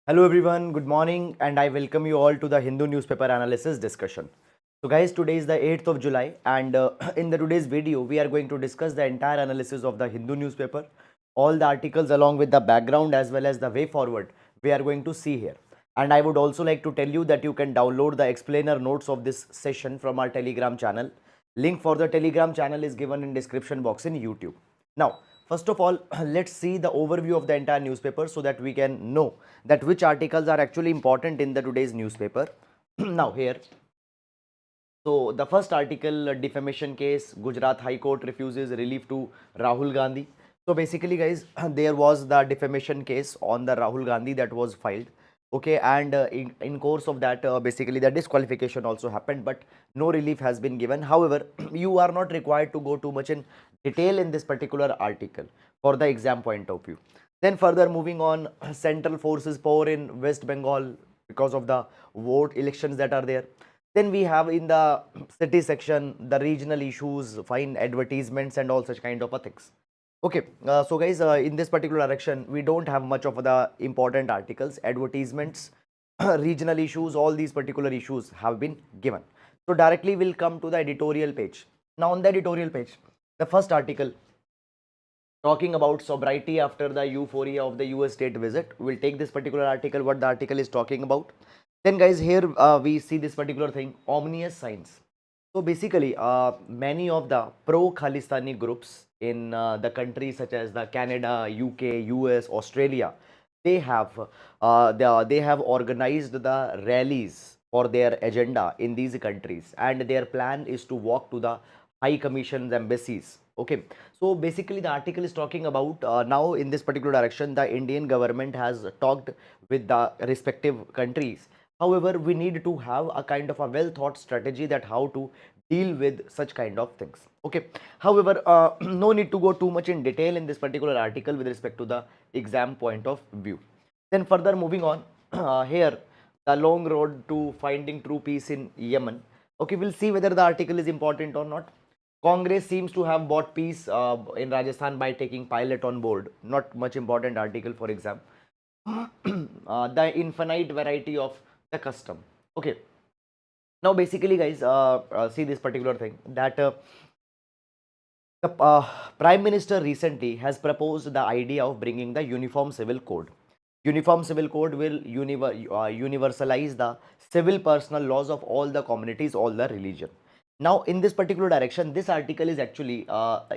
Hello everyone, good morning and I welcome you all to the Hindu newspaper analysis discussion. So guys, today is the 8th of July and in the today's video we are going to discuss the entire analysis of the Hindu newspaper, all the articles along with the background as well as the way forward we are going to see here. And I would also like to tell you that you can download the explainer notes of this session from our Telegram channel. Link for the Telegram channel is given in description box in YouTube. Now, first of all, let's see the overview of the entire newspaper so that we can know that which articles are actually important in the today's newspaper. Now here, so the first article, defamation case, Gujarat High Court refuses relief to Rahul Gandhi. So basically guys, there was the defamation case on the Rahul Gandhi that was filed. Okay, and in course of that, basically the disqualification also happened, but no relief has been given. However, you are not required to go too much in detail in this particular article for the exam point of view. Then further moving on, central forces power in West Bengal because of the vote elections that are there. Then we have in the city section the regional issues, fine advertisements and all such kind of things. Okay, so guys, in this particular direction, we don't have much of the important articles, advertisements, regional issues, all these particular issues have been given. So directly we'll come to the editorial page. Now on the editorial page, the first article talking about sobriety after the euphoria of the US state visit. We'll take this particular article, what the article is talking about. Then guys, here we see this particular thing, ominous signs. So basically, many of the pro-Khalistani groups in the countries such as the Canada, UK, US, Australia, they have they have organized the rallies for their agenda in these countries, and their plan is to walk to the high commissions, embassies. Okay, so basically the article is talking about now in this particular direction, the Indian government has talked with the respective countries. However, we need to have a kind of a well thought strategy that how to deal with such kind of things. Okay, however, no need to go too much in detail in this particular article with respect to the exam point of view. Then further moving on, here the long road to finding true peace in Yemen. Okay, we'll see whether the article is important or not. Congress seems to have bought peace in Rajasthan by taking pilot on board. Not much important article for exam. The infinite variety of the custom. Okay. Now basically guys, see this particular thing that the Prime Minister recently has proposed the idea of bringing the Uniform Civil Code. Uniform Civil Code will universalize the civil personal laws of all the communities, all the religion. Now, in this particular direction, this article is actually,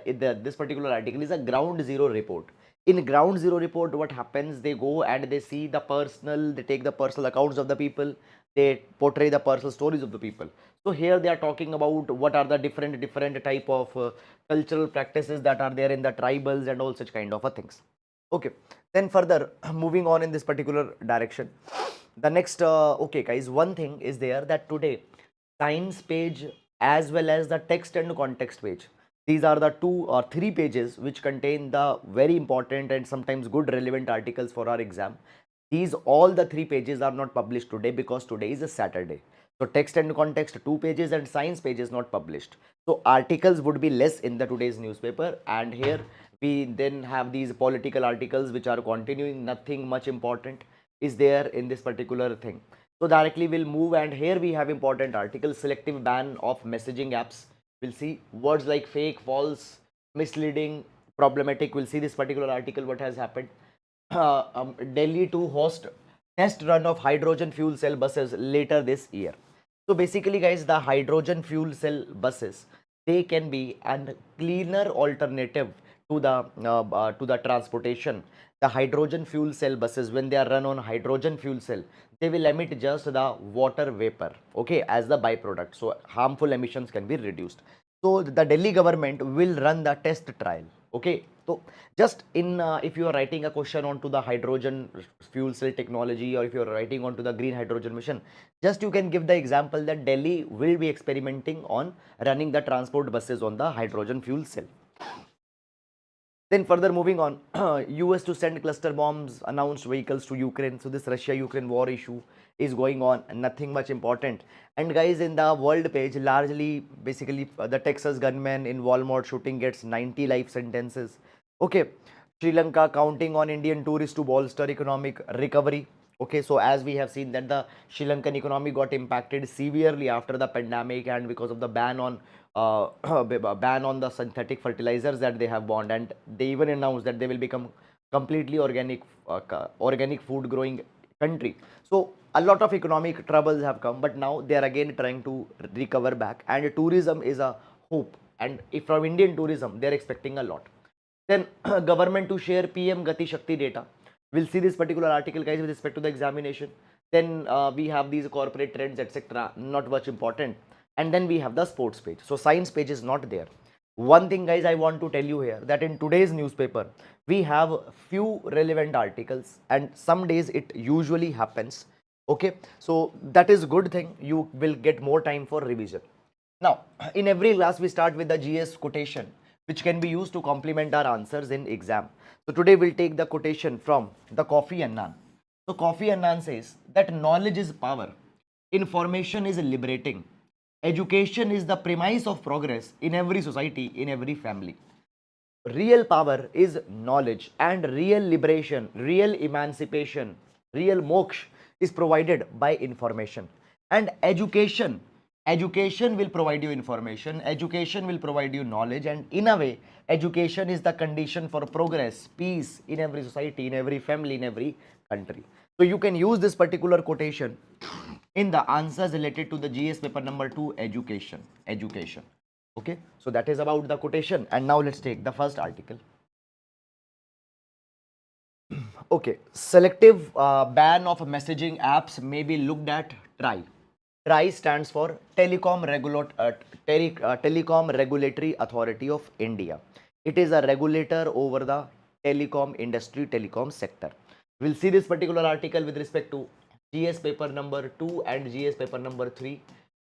this particular article is a ground zero report. In ground zero report, what happens, they go and they see the personal, they take the personal accounts of the people, they portray the personal stories of the people. So here they are talking about what are the different type of cultural practices that are there in the tribals and all such kind of things. Okay, then further moving on in this particular direction, the next okay guys, one thing is there that today science page as well as the text and context page, these are the two or three pages which contain the very important and sometimes good relevant articles for our exam. These all the three pages are not published today because today is a Saturday. So text and context 2 pages and science page is not published. So articles would be less in the today's newspaper, and here we then have these political articles which are continuing. Nothing much important is there in this particular thing. So directly we'll move, and here we have important articles, selective ban of messaging apps. We'll see words like fake, false, misleading, problematic. We'll see this particular article what has happened. Delhi to host test run of hydrogen fuel cell buses later this year. So basically guys, the hydrogen fuel cell buses, they can be a cleaner alternative to the transportation. The hydrogen fuel cell buses, when they are run on hydrogen fuel cell, they will emit just the water vapor, okay, as the byproduct. So harmful emissions can be reduced. So the Delhi government will run the test trial. Okay, so just in if you are writing a question onto the hydrogen fuel cell technology, or if you are writing onto the green hydrogen mission, just you can give the example that Delhi will be experimenting on running the transport buses on the hydrogen fuel cell. Then further moving on, US to send cluster bombs, announced vehicles to Ukraine. So this Russia-Ukraine war issue is going on, and nothing much important. And guys, in the world page, largely basically the Texas gunman in Walmart shooting gets 90 life sentences. Okay, Sri Lanka counting on Indian tourists to bolster economic recovery. Okay, so as we have seen that the Sri Lankan economy got impacted severely after the pandemic, and because of the ban on ban on the synthetic fertilizers that they have banned, and they even announced that they will become completely organic organic food growing country. So a lot of economic troubles have come, but now they are again trying to recover back, and tourism is a hope. And if from Indian tourism, they are expecting a lot. Then government to share PM Gati Shakti data. We'll see this particular article, guys, with respect to the examination. Then we have these corporate trends, etc. Not much important. And then we have the sports page. So science page is not there. One thing, guys, I want to tell you here that in today's newspaper, we have few relevant articles, and some days it usually happens. Okay, so that is good thing. You will get more time for revision. Now, in every class, we start with the GS quotation, which can be used to complement our answers in exam. So today we'll take the quotation from the Coffee Annan. So Coffee Annan says that knowledge is power, information is liberating, education is the premise of progress in every society, in every family. Real power is knowledge, and real liberation, real emancipation, real moksha is provided by information. And education will provide you information, education will provide you knowledge, and in a way education is the condition for progress, peace in every society, in every family, in every country. So you can use this particular quotation in the answers related to the GS paper number 2, education. Okay, so that is about the quotation. And now let's take the first article. Okay, selective ban of messaging apps may be looked at. TRAI stands for Telecom Regulatory Authority of India. It is a regulator over the telecom industry, telecom sector. We'll see this particular article with respect to GS paper number 2 and GS paper number 3,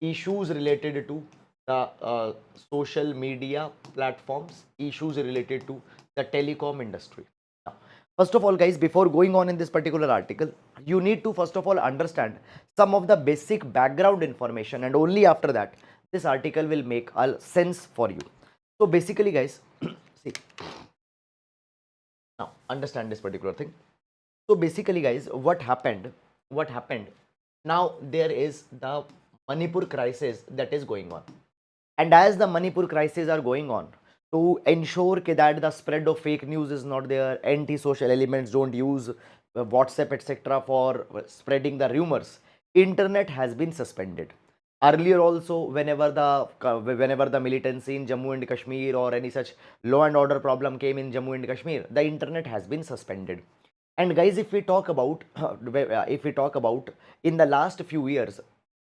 issues related to the social media platforms, issues related to the telecom industry. Now, first of all, guys, before going on in this particular article, you need to first of all understand some of the basic background information, and only after that, this article will make a sense for you. So basically, guys, see, now understand this particular thing. So basically, guys, what happened? Now there is the Manipur crisis that is going on. And as the Manipur crisis are going on, to ensure that the spread of fake news is not there, anti-social elements don't use WhatsApp, etc. for spreading the rumors, internet has been suspended. Earlier also, whenever the militancy in Jammu and Kashmir or any such law and order problem came in Jammu and Kashmir, the internet has been suspended. And guys, if we talk about in the last few years,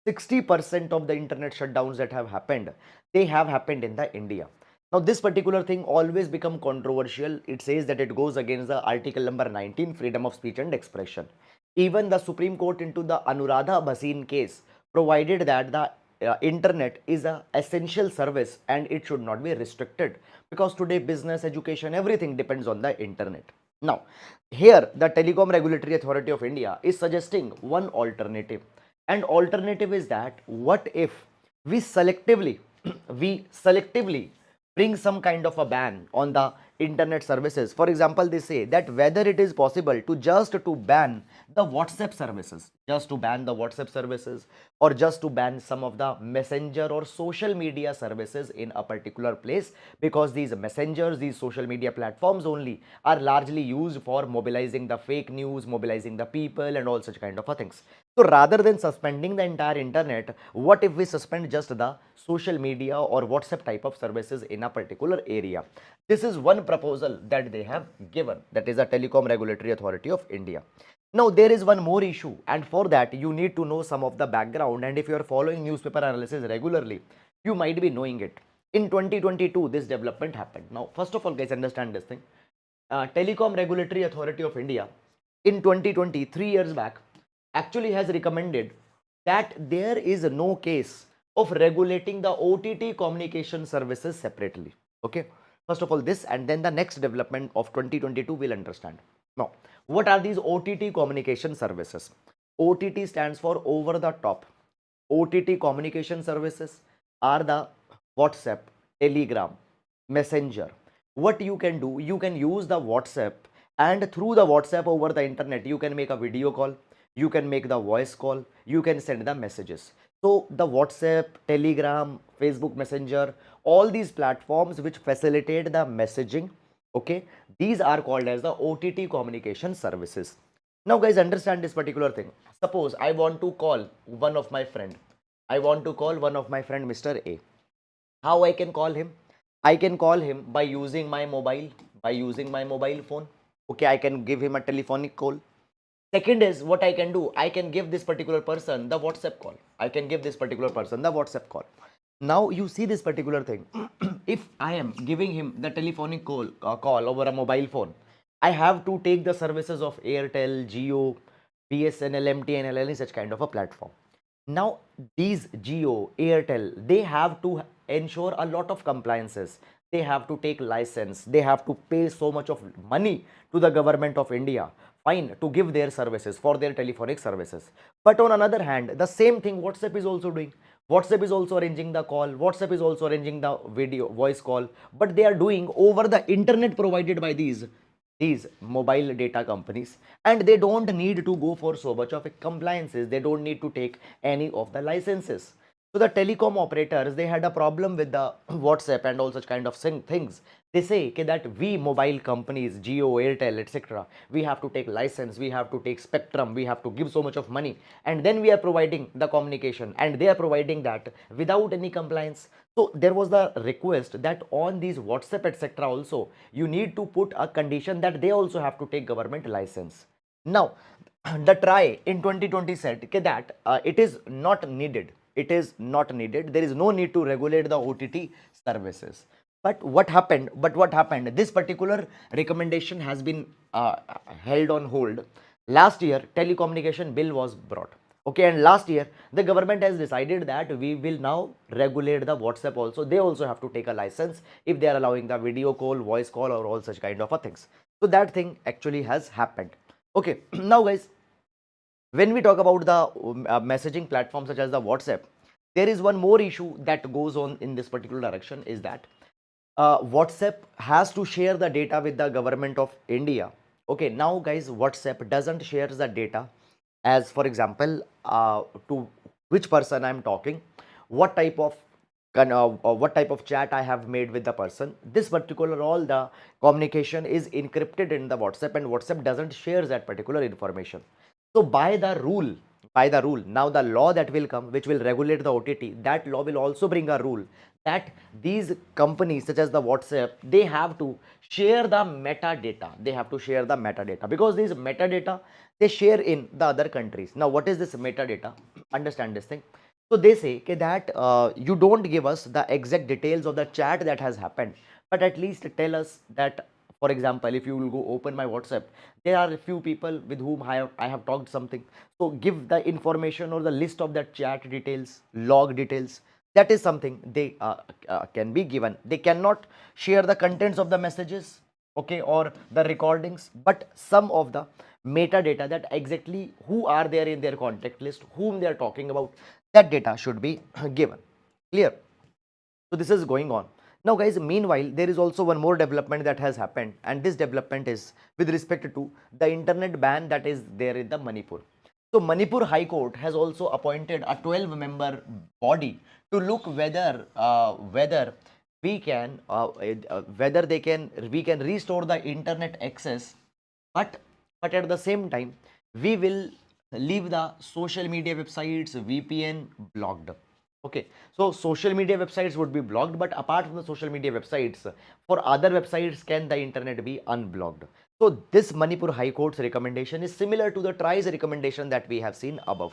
60% of the internet shutdowns that have happened, they have happened in the India. Now this particular thing always become controversial. It says that it goes against the article number 19, freedom of speech and expression. Even the Supreme Court into the Anuradha Bhasin case provided that the internet is a essential service and it should not be restricted, because today business, education, everything depends on the internet. Now here the Telecom Regulatory Authority of India is suggesting one alternative, and alternative is that what if we selectively we selectively bring some kind of a ban on the internet services. For example, they say that whether it is possible to ban the WhatsApp services, or just to ban some of the messenger or social media services in a particular place, because these messengers, these social media platforms only are largely used for mobilizing the fake news, mobilizing the people and all such kind of things. So rather than suspending the entire internet, what if we suspend just the social media or WhatsApp type of services in a particular area? This is one proposal that they have given, that is a Telecom Regulatory Authority of India. Now there is one more issue, and for that you need to know some of the background, and if you are following newspaper analysis regularly, you might be knowing it. In 2022 this development happened. Now first of all, guys, understand this thing. Telecom Regulatory Authority of India in 2020, 3 years back, actually has recommended that there is no case of regulating the OTT communication services separately. Okay, first of all this, and then the next development of 2022 will understand. Now what are these OTT communication services? OTT stands for over the top. OTT communication services are the WhatsApp, Telegram, Messenger. What you can do, you can use the WhatsApp, and through the WhatsApp over the internet you can make a video call, you can make the voice call, you can send the messages. So the WhatsApp, Telegram, Facebook Messenger, all these platforms which facilitate the messaging, okay, these are called as the OTT communication services. Now guys, understand this particular thing. Suppose I want to call one of my friend. I want to call one of my friend Mr. A. How I can call him? I can call him by using my mobile phone. Okay, I can give him a telephonic call. Second is what I can do. I can give this particular person the WhatsApp call. I can give this particular person the WhatsApp call. Now you see this particular thing. If I am giving him the telephonic call over a mobile phone, I have to take the services of Airtel, Jio, BSNL, MTNL, any such kind of a platform. Now these Jio, Airtel, they have to ensure a lot of compliances. They have to take license. They have to pay so much of money to the government of India, fine, to give their services for their telephonic services. But on another hand, the same thing WhatsApp is also doing. WhatsApp is also arranging the call. WhatsApp is also arranging the video voice call. But they are doing over the internet provided by these mobile data companies, and they don't need to go for so much of compliances. They don't need to take any of the licenses. So the telecom operators, they had a problem with the WhatsApp and all such kind of things. They say okay, that we mobile companies, Jio, Airtel, etc., we have to take license, we have to take spectrum, we have to give so much of money, and then we are providing the communication, and they are providing that without any compliance. So there was the request that on these WhatsApp, etc., also you need to put a condition that they also have to take government license. Now the try in 2020 said okay, that it is not needed. It is not needed. There is no need to regulate the OTT services. But what happened? This particular recommendation has been held on hold. Last year, telecommunication bill was brought. Okay, and last year the government has decided that we will now regulate the WhatsApp also. They also have to take a license if they are allowing the video call, voice call, or all such kind of a things. So that thing actually has happened. Okay, now guys, when we talk about the messaging platform such as the WhatsApp, there is one more issue that goes on in this particular direction, is that WhatsApp has to share the data with the government of India. Okay, now guys, WhatsApp doesn't share the data as, for example, to which person I'm talking, what type of what type of chat I have made with the person. This particular all the communication is encrypted in the WhatsApp, and WhatsApp doesn't share that particular information. So by the rule, now the law that will come, which will regulate the OTT, that law will also bring a rule that these companies such as the WhatsApp, they have to share the metadata. They have to share the metadata because these metadata they share in the other countries. Now, what is this metadata? Understand this thing. So they say okay, that you don't give us the exact details of the chat that has happened, but at least tell us that, for example, if you will go open my WhatsApp, there are a few people with whom I have talked something. So give the information or the list of that chat details, log details. That is something they can be given. They cannot share the contents of the messages, okay, or the recordings, but some of the metadata, that exactly who are there in their contact list, whom they are talking about, that data should be given. Clear? So this is going on. Now guys, meanwhile, there is also one more development that has happened, and this development is with respect to the internet ban that is there in the Manipur. So Manipur High Court has also appointed a 12-member body to look whether we can whether we can restore the internet access, but at the same time we will leave the social media websites, VPN blocked. Okay, so social media websites would be blocked, but apart from the social media websites, for other websites can the internet be unblocked. So this Manipur High Court's recommendation is similar to the TRI's recommendation that we have seen above.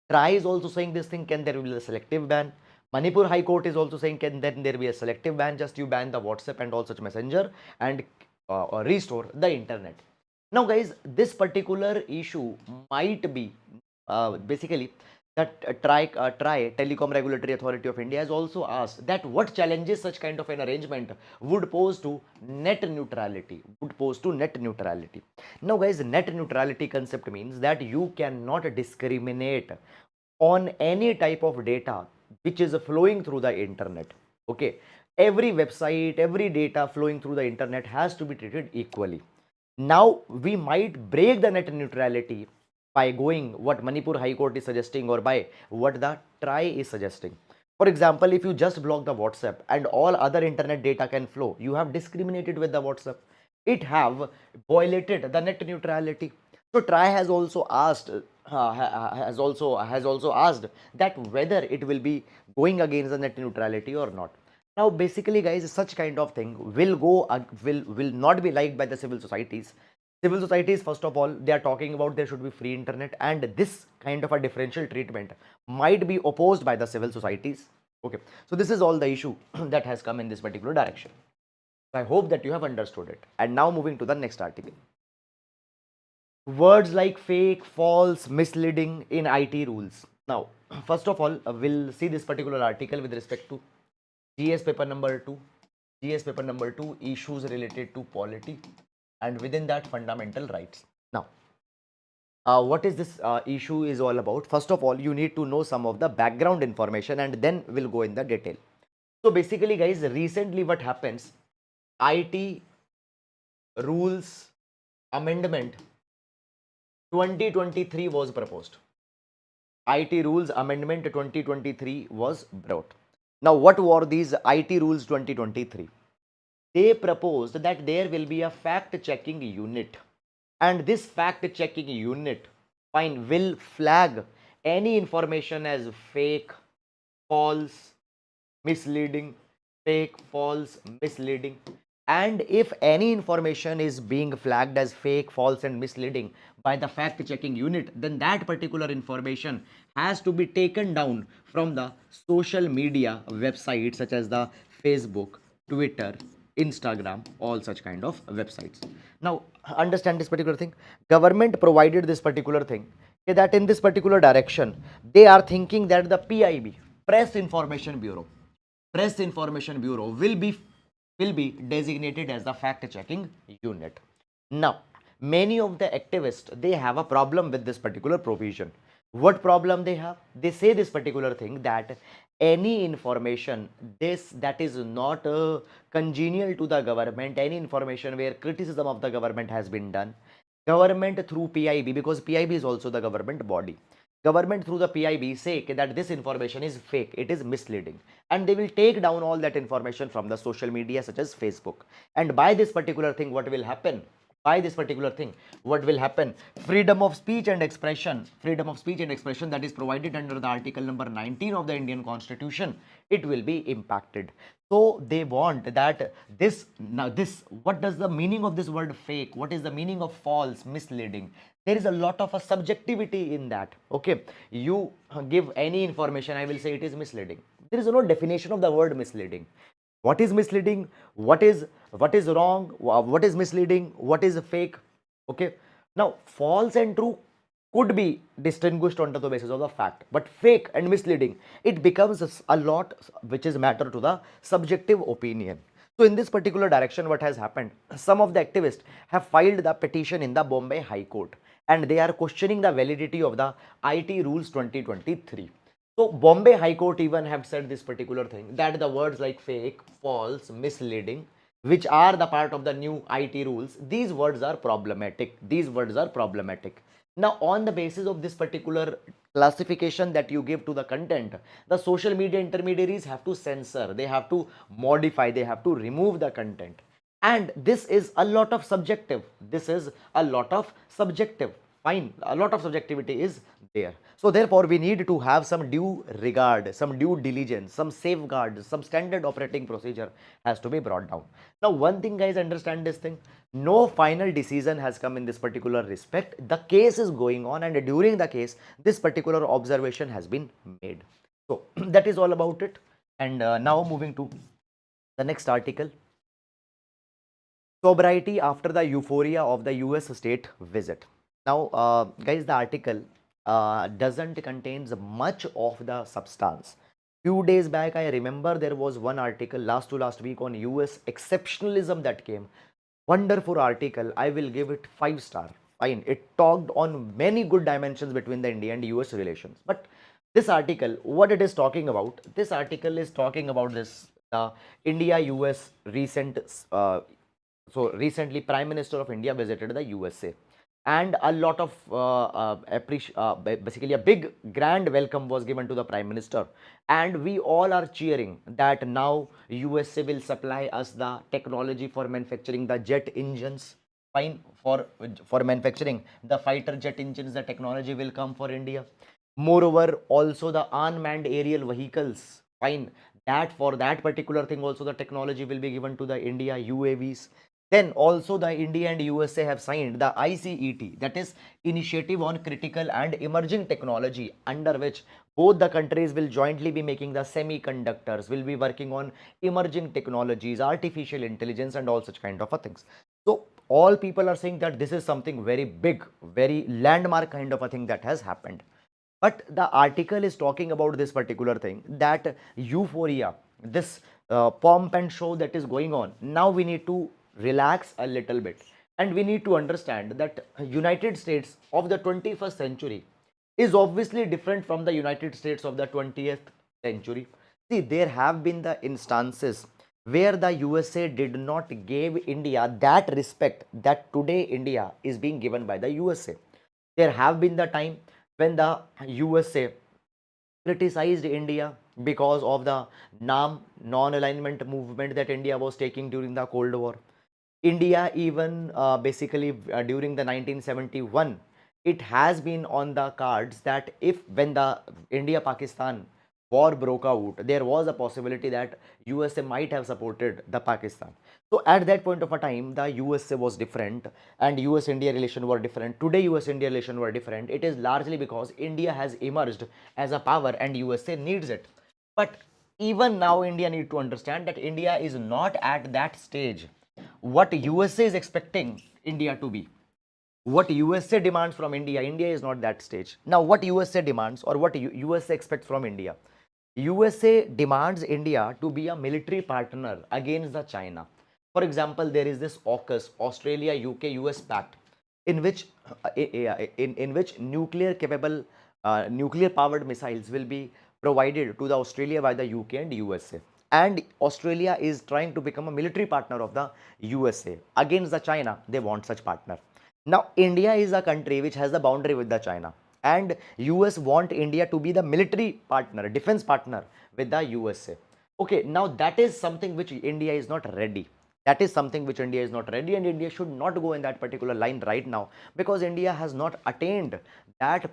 TRI is also saying this thing, can there be a selective ban? Manipur High Court is also saying can then there be a selective ban, just you ban the WhatsApp and all such messenger and restore the internet. Now guys, this particular issue might be basically that TRI, Telecom Regulatory Authority of India, has also asked that what challenges such kind of an arrangement would pose to net neutrality, Now guys, net neutrality concept means that you cannot discriminate on any type of data which is flowing through the internet. Okay, every website, every data flowing through the internet has to be treated equally. Now we might break the net neutrality by going what Manipur High Court is suggesting or by what the TRI is suggesting. For example, if you just block the WhatsApp and all other internet data can flow, you have discriminated with the WhatsApp. It have violated the net neutrality. So TRI has also asked has also asked that whether it will be going against the net neutrality or not. Now, basically, guys, such kind of thing will go will not be liked by the civil societies. Civil societies, first of all, they are talking about there should be free internet, and this kind of a differential treatment might be opposed by the civil societies. Okay, so this is all the issue that has come in this particular direction. I hope that you have understood it. And now moving to the next article. Words like fake, false, misleading in IT rules. Now, first of all, we'll see this particular article with respect to GS paper number 2. GS paper number 2, issues related to polity, and within that, fundamental rights. Now, what is this issue is all about? First of all, you need to know some of the background information, and then we'll go in the detail. So basically, guys, recently what happens, IT rules amendment 2023 was proposed. IT rules amendment 2023 was brought. Now, what were these IT rules 2023? They proposed that there will be a fact checking unit, and this fact checking unit will flag any information as fake, false, misleading, fake, false, misleading. And if any information is being flagged as fake, false, and misleading by the fact checking unit, then that particular information has to be taken down from the social media websites such as the Facebook, Twitter, Instagram, all such kind of websites. Now, understand this particular thing. Government provided this particular thing, that in this particular direction, they are thinking that the PIB, Press Information Bureau, will be designated as the fact checking unit. Now, many of the activists, they have a problem with this particular provision. What problem they have? They say this particular thing, that any information that is not congenial to the government, any information where criticism of the government has been done, government through PIB, because PIB is also the government body, government through the PIB say that this information is fake, it is misleading, and they will take down all that information from the social media such as Facebook. And by this particular thing, what will happen? Freedom of speech and expression, that is provided under the article number 19 of the Indian Constitution, it will be impacted. So they want that what does the meaning of this word fake, what is the meaning of false, misleading? There is a lot of a subjectivity in that. Okay, you give any information, I will say it is misleading. There is no definition of the word misleading. What is misleading? What is wrong? What is misleading? What is fake? Okay, now false and true could be distinguished on the basis of the fact, but fake and misleading, it becomes a lot which is matter to the subjective opinion. So in this particular direction, what has happened, some of the activists have filed the petition in the Bombay High Court, and they are questioning the validity of the IT rules 2023. So Bombay High Court even have said this particular thing, that the words like fake, false, misleading, which are the part of the new IT rules, these words are problematic. Now, on the basis of this particular classification that you give to the content, the social media intermediaries have to censor, they have to modify, they have to remove the content. And this is a lot of subjective. Fine, a lot of subjectivity is there. So therefore, we need to have some due regard, some due diligence, some safeguards, some standard operating procedure has to be brought down. Now, one thing, guys, understand this thing. No final decision has come in this particular respect. The case is going on, and during the case, this particular observation has been made. So that is all about it. And now moving to the next article. Sobriety after the euphoria of the US state visit. Now, guys, the article doesn't contains much of the substance. Few days back, I remember there was one article last week on US exceptionalism that came. Wonderful article. I will give it 5 star. Fine. It talked on many good dimensions between the India and US relations. But this article, what it is talking about? This article is talking about this India-US recent. So recently, Prime Minister of India visited the USA. and a lot of basically a big grand welcome was given to the Prime Minister, and we all are cheering that now USA will supply us the technology for manufacturing the jet engines. Fine, for manufacturing the fighter jet engines, the technology will come for India. Moreover, also the unmanned aerial vehicles, fine, that for that particular thing also the technology will be given to the India, UAVs. Then also the India and USA have signed the ICET, that is Initiative on Critical and Emerging Technology, under which both the countries will jointly be making the semiconductors, will be working on emerging technologies, artificial intelligence and all such kind of a things. So all people are saying that this is something very big, very landmark kind of a thing that has happened. But the article is talking about this particular thing, that euphoria, this pomp and show that is going on. Now we need to relax a little bit, and we need to understand that United States of the 21st century is obviously different from the United States of the 20th century. See, there have been the instances where the USA did not give India that respect that today India is being given by the USA. There have been the time when the USA criticized India because of the non-alignment movement that India was taking during the Cold War. India even basically during the 1971, it has been on the cards that if when the India-Pakistan war broke out, there was a possibility that USA might have supported the Pakistan. So at that point of a time, the USA was different and US-India relation were different. Today, US-India relation were different. It is largely because India has emerged as a power and USA needs it. But even now, India need to understand that India is not at that stage what USA is expecting India to be. What USA demands from India, India is not that stage. Now, what USA demands or what USA expects from India? USA demands India to be a military partner against the China. For example, there is this AUKUS, Australia, UK, US Pact, in which in which nuclear capable nuclear powered missiles will be provided to the Australia by the UK and USA. And Australia is trying to become a military partner of the USA against the China. They want such partner. Now India is a country which has the boundary with the China, and US want India to be the military partner, defense partner with the USA. Okay, now that is something which India is not ready. That is something which India is not ready, and India should not go in that particular line right now, because India has not attained that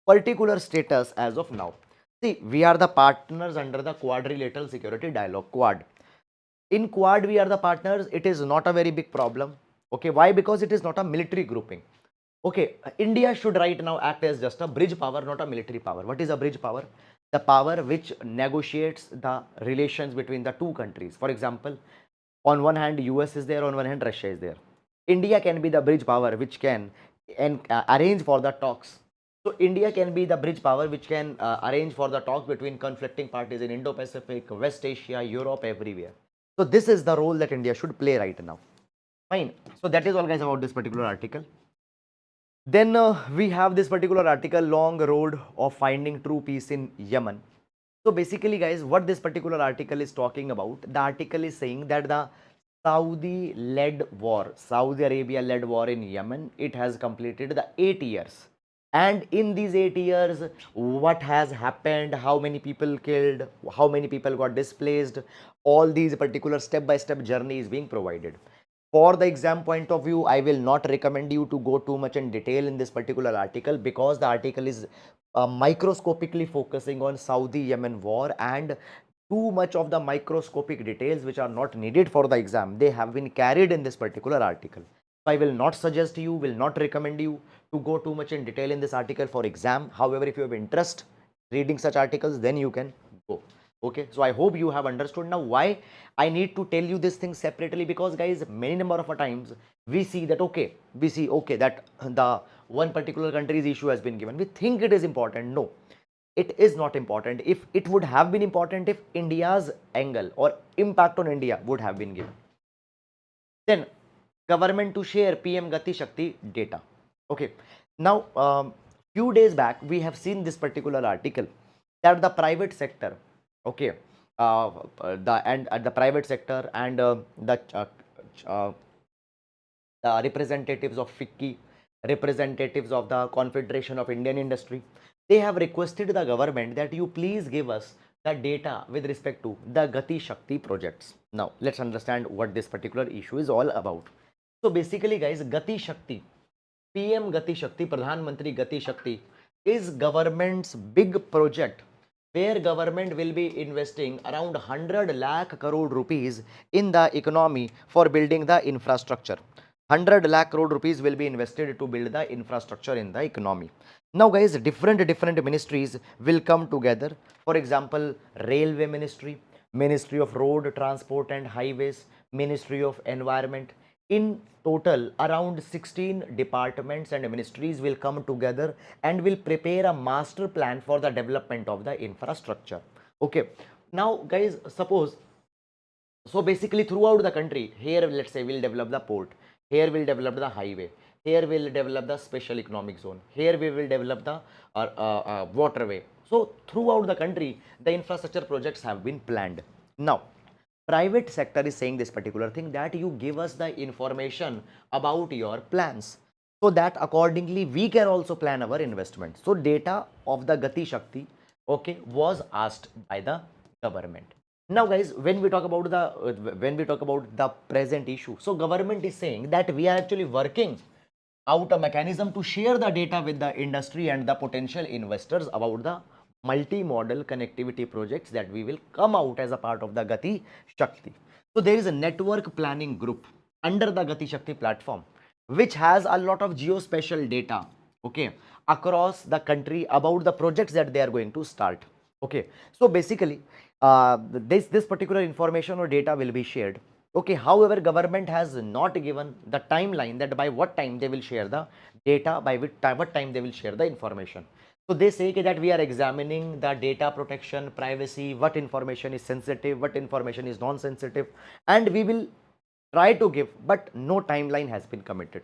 particular status as of now. See, we are the partners under the Quadrilateral Security Dialogue, Quad. In Quad, we are the partners. It is not a very big problem. Okay, why? Because it is not a military grouping. Okay, India should right now act as just a bridge power, not a military power. What is a bridge power? The power which negotiates the relations between the two countries. For example, on one hand, US is there, on one hand, Russia is there. India can be the bridge power which can arrange for the talks. So India can be the bridge power which can arrange for the talks between conflicting parties in Indo-Pacific, West Asia, Europe, everywhere. So this is the role that India should play right now. Fine. So that is all, guys, about this particular article. Then we have this particular article, Long Road of Finding True Peace in Yemen. So basically, guys, what this particular article is talking about, the article is saying that the Saudi-led war, Saudi Arabia-led war in Yemen, it has completed the 8 years. And in these 8 years, what has happened, how many people killed, how many people got displaced, all these particular step-by-step journey is being provided. For the exam point of view, I will not recommend you to go too much in detail in this particular article, because the article is microscopically focusing on Saudi-Yemen war, and too much of the microscopic details which are not needed for the exam, they have been carried in this particular article. So I will not suggest you, will not recommend you to go too much in detail in this article for exam. However, if you have interest reading such articles, then you can go. Okay, so I hope you have understood now why I need to tell you this thing separately, because guys, many number of times we see that that the one particular country's issue has been given, we think it is important. No, it is not important. If it would have been important, if India's angle or impact on India would have been given, then government to share PM Gati Shakti data. Okay, now few days back we have seen this particular article that the private sector, okay, the private sector and the representatives of FICCI, representatives of the Confederation of Indian Industry. They have requested the government that you please give us the data with respect to the Gati Shakti projects. Now, let's understand what this particular issue is all about. So basically, guys, Gati Shakti, PM Gati Shakti, Pradhan Mantri Gati Shakti is government's big project where government will be investing around 100 lakh crore rupees in the economy for building the infrastructure. 100 lakh crore rupees will be invested to build the infrastructure in the economy. Now guys, different ministries will come together. For example, Railway Ministry, Ministry of Road Transport and Highways, Ministry of Environment. In total, around 16 departments and ministries will come together and will prepare a master plan for the development of the infrastructure. Okay. Now guys, suppose, so basically throughout the country, here let's say we'll develop the port, here we'll develop the highway, here we'll develop the special economic zone, here we will develop the waterway. So throughout the country, the infrastructure projects have been planned. Now, private sector is saying this particular thing, that you give us the information about your plans, so that accordingly we can also plan our investment. So data of the Gati Shakti, okay, was asked by the government. Now guys, when we talk about the present issue, so government is saying that we are actually working out a mechanism to share the data with the industry and the potential investors about the multi-modal connectivity projects that we will come out as a part of the Gati Shakti. So there is a network planning group under the Gati Shakti platform, which has a lot of geospatial data, okay, across the country about the projects that they are going to start. Okay, so basically this particular information or data will be shared. Okay, however, government has not given the timeline that by what time they will share the data, by what time they will share the information. So they say that we are examining the data protection, privacy, what information is sensitive, what information is non-sensitive, and we will try to give, but no timeline has been committed.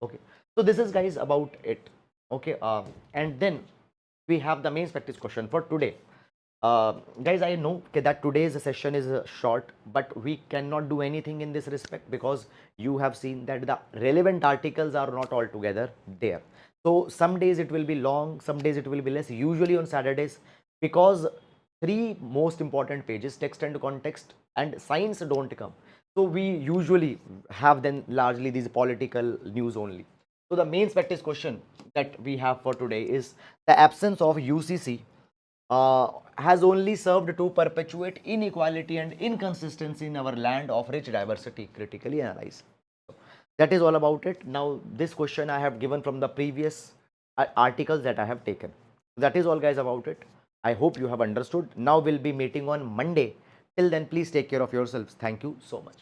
Okay, so this is guys about it. Okay, and then we have the main practice question for today. Guys, I know that today's session is short, but we cannot do anything in this respect because you have seen that the relevant articles are not altogether there. So some days it will be long, some days it will be less, usually on Saturdays, because three most important pages, text and context and science, don't come. So we usually have then largely these political news only. So the main practice question that we have for today is the absence of UCC has only served to perpetuate inequality and inconsistency in our land of rich diversity. Critically analyze. So that is all about it. Now this question I have given from the previous articles that I have taken. That is all guys about it. I hope you have understood. Now we'll be meeting on Monday. Till then, please take care of yourselves. Thank you so much.